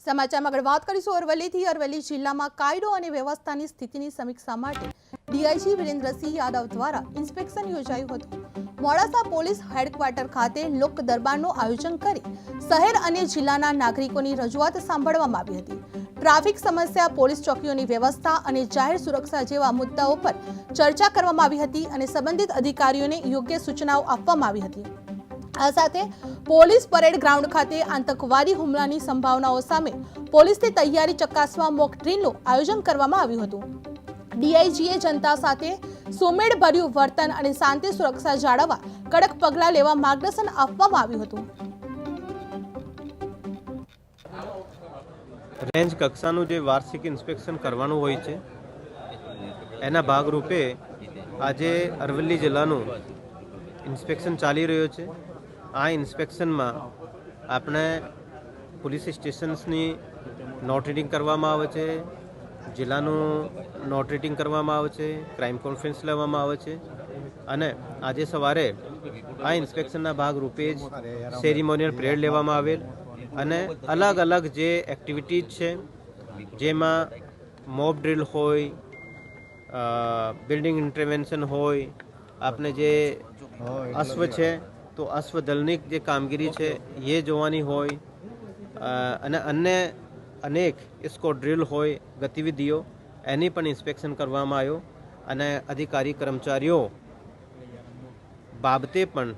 સમાચારમાં આગળ વાત કરીશું અરવલ્લીથી। અરવલ્લી જિલ્લામાં કાયદો અને વ્યવસ્થાની સ્થિતિની સમીક્ષા માટે ડીઆઈજી વિરેન્દ્રસિંહ યાદવ દ્વારા ઇન્સ્પેક્શન યોજાયું હતું। મોડાસા પોલીસ હેડક્વાર્ટર ખાતે લોક દરબારનું આયોજન કરી શહેર અને જિલ્લાના નાગરિકોની રજૂઆત સાંભળવામાં આવી હતી। ટ્રાફિક સમસ્યા, પોલીસ ચોકીઓની વ્યવસ્થા અને જાહેર સુરક્ષા જેવા મુદ્દાઓ પર ચર્ચા કરવામાં આવી હતી અને સંબંધિત અધિકારીઓને યોગ્ય સૂચનાઓ આપવામાં આવી હતી। આ સાથે પોલીસ પરેડ ગ્રાઉન્ડ ખાતે આતંકવાદી હુમલાની સંભાવનાઓ સામે પોલીસની તૈયારી ચકાસવા મોક ડ્રીલનું આયોજન કરવામાં આવ્યું હતું। ડીઆઈજીએ જનતા સાથે સુમેળભર્યું વર્તન અને શાંતિ સુરક્ષા જાળવવા કડક પગલાં લેવા માર્ગદર્શન આપવામાં આવ્યું હતું। રેન્જ કક્ષાનું જે વાર્ષિક ઇન્સ્પેક્શન કરવાનું હોય છે એના ભાગરૂપે આજે અરવલ્લી જિલ્લાનું ઇન્સ્પેક્શન ચાલી રહ્યો છે। આ ઇન્સ્પેક્શનમાં આપણે પોલીસ સ્ટેશન્સની નોટ રીડિંગ કરવામાં આવે છે, જિલ્લાનું નોટ રીડિંગ કરવામાં આવે છે, ક્રાઇમ કોન્ફરન્સ લેવામાં આવે છે અને આજે સવારે આ ઇન્સ્પેક્શનના ભાગરૂપે જ સેરિમોનિયલ પરેડ લેવામાં આવેલ અને અલગ અલગ જે એક્ટિવિટીઝ છે જેમાં મોબ ડ્રીલ હોય, બિલ્ડિંગ ઇન્ટરવેન્શન હોય, આપણે જે અશ્વ છે તો અશ્વદળની જે કામગીરી છે એ જોવાની હોય અને અન્ય અનેક સ્કોડ ડ્રીલ હોય ગતિવિધિઓ એની પણ ઇન્સ્પેક્શન કરવામાં આવ્યો અને અધિકારી કર્મચારીઓ બાબતે પણ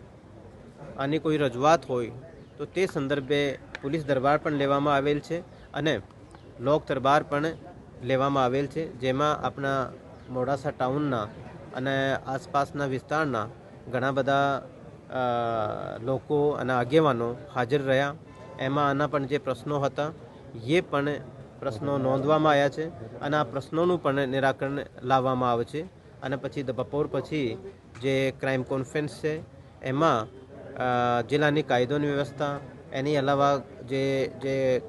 આની કોઈ રજૂઆત હોય તો તે સંદર્ભે પોલીસ દરબાર પણ લેવામાં આવેલ છે અને લોક દરબાર પણ લેવામાં આવેલ છે, જેમાં આપણા મોડાસા ટાઉનના અને આસપાસના વિસ્તારના ઘણા બધા લોકો અને આગેવાનો હાજર રહ્યા। એમાં આના પણ જે પ્રશ્નો હતા એ પણ પ્રશ્નો નોંધવામાં આવ્યા છે અને આ પ્રશ્નોનું પણ નિરાકરણ લાવવામાં આવે છે અને પછી બપોર પછી જે ક્રાઇમ કોન્ફરન્સ છે એમાં જિલ્લાની કાયદોની વ્યવસ્થા એની અલાવા જે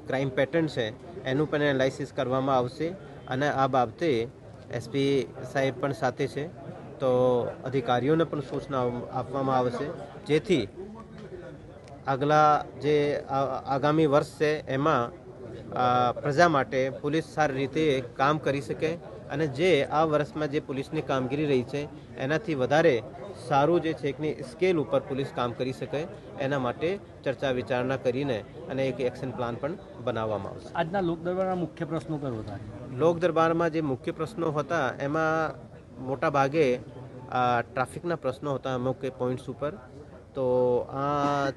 ક્રાઇમ પેટર્ન છે એનું પણ એનાલિસિસ કરવામાં આવશે અને આ બાબતે એસપી સાહેબ પણ સાથે છે તો અધિકારીઓને પણ સૂચના આપવામાં આવશે જેથી આગલા જે આગામી વર્ષ છે એમાં પ્રજા માટે પોલીસ સારી રીતે કામ કરી શકે અને જે આ વર્ષમાં જે પોલીસની કામગીરી રહી છે એનાથી વધારે સારું જે છે કે સ્કેલ ઉપર પોલીસ કામ કરી શકે એના માટે ચર્ચા વિચારણા કરીને અને એક એક્શન પ્લાન પણ બનાવવામાં આવશે। આજના લોકદરબારના મુખ્ય પ્રશ્નો કયો હતા? લોક દરબારમાં જે મુખ્ય પ્રશ્નો હતા એમાં મોટા ભાગે ટ્રાફિકના પ્રશ્નો હતા અમુક પોઈન્ટ્સ ઉપર, તો આ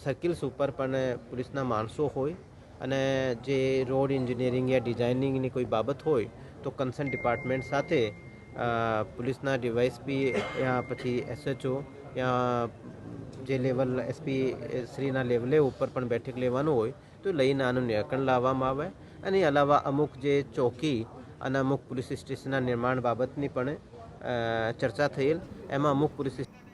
સર્કલ્સ ઉપર પણ પોલીસના માણસો હોય અને જે રોડ એન્જિનિયરિંગ યા ડિઝાઇનિંગની કોઈ બાબત હોય તો કન્સર્ન ડિપાર્ટમેન્ટ સાથે પોલીસના ડીવાયએસપી યા પછી એસએચઓ યા જે લેવલ એસપી શ્રીના લેવલે ઉપર પણ બેઠક લેવાનું હોય તો લઈને આનું નિરાકરણ લાવવામાં આવે અને એ અલાવા અમુક જે ચોકી અને અમુક પોલીસ સ્ટેશનના નિર્માણ બાબતની પણ ચર્ચા થયેલ। એમાં અમુક પોલીસ